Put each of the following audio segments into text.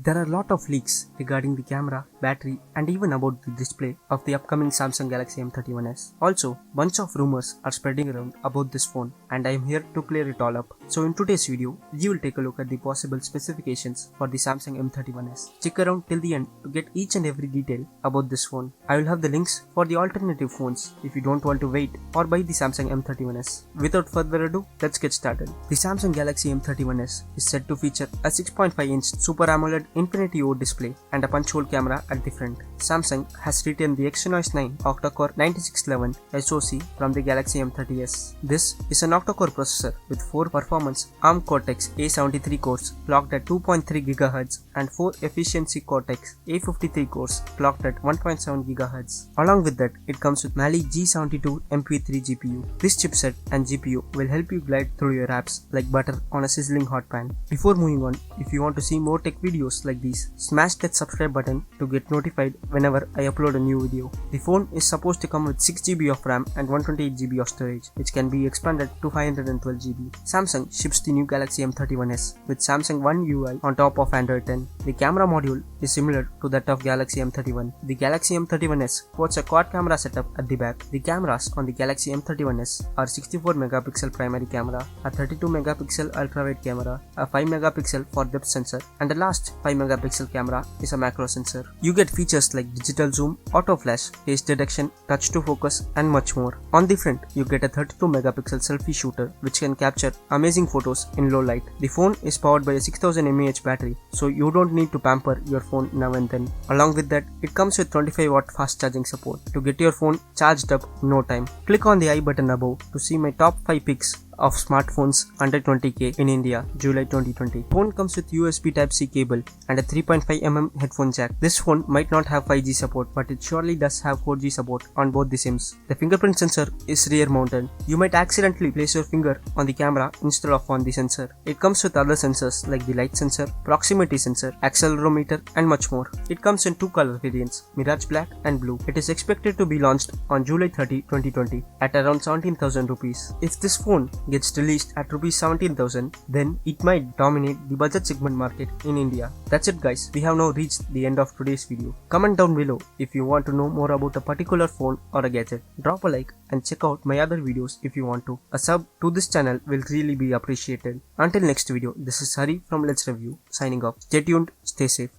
There are a lot of leaks regarding the camera, battery and even about the display of the upcoming Samsung Galaxy M31s. Also, bunch of rumors are spreading around about this phone and I am here to clear it all up. So in today's video, we will take a look at the possible specifications for the Samsung M31s. Stick around till the end to get each and every detail about this phone. I will have the links for the alternative phones if you don't want to wait or buy the Samsung M31s. Without further ado, let's get started. The Samsung Galaxy M31s is said to feature a 6.5-inch Super AMOLED Infinity O display and a punch-hole camera at the front. Samsung has retained the Exynos 9 octa-core 9611 SoC from the Galaxy M30s. This is an octa-core processor with 4 performance ARM Cortex A73 cores clocked at 2.3 GHz and 4 efficiency Cortex A53 cores clocked at 1.7 GHz. Along with that, it comes with Mali G72 MP3 GPU. This chipset and GPU will help you glide through your apps like butter on a sizzling hot pan. Before moving on, if you want to see more tech videos like these, smash that subscribe button to get notified whenever I upload a new video. The phone is supposed to come with 6GB of RAM and 128GB of storage, which can be expanded to 512GB. Samsung ships the new Galaxy M31s with Samsung One UI on top of Android 10. The camera module is similar to that of Galaxy M31. The Galaxy M31s sports a quad camera setup at the back. The cameras on the Galaxy M31s are 64 megapixel primary camera, a 32 megapixel ultra-wide camera, a 5 megapixel for depth sensor, and the last 5 megapixel camera is a macro sensor. You get features like digital zoom, auto flash, face detection, touch to focus and much more. On the front, you get a 32 megapixel selfie shooter which can capture amazing photos in low light. The phone is powered by a 6000 mAh battery, so you don't need to pamper your phone now and then. Along with that, it comes with 25-watt fast charging support to get your phone charged up in no time. Click on the I button above to see my top 5 picks of smartphones under 20k in India, July 2020. Phone comes with USB Type-C cable and a 3.5mm headphone jack. This phone might not have 5G support, but it surely does have 4G support on both the SIMs. The fingerprint sensor is rear mounted. You might accidentally place your finger on the camera instead of on the sensor. It comes with other sensors like the light sensor, proximity sensor, accelerometer and much more. It comes in 2 color variants, Mirage Black and Blue. It is expected to be launched on July 30, 2020 at around 17,000 rupees. If this phone gets released at rupees 17,000, then it might dominate the budget segment market in India. That's it guys, we have now reached the end of today's video. Comment down below if you want to know more about a particular phone or a gadget. Drop a like and check out my other videos if you want to. A sub to this channel will really be appreciated. Until next video, this is Hari from Let's Review signing off. Stay tuned, stay safe.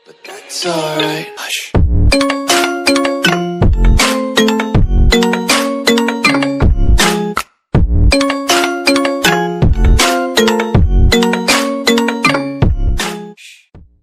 But that's alright. Hush.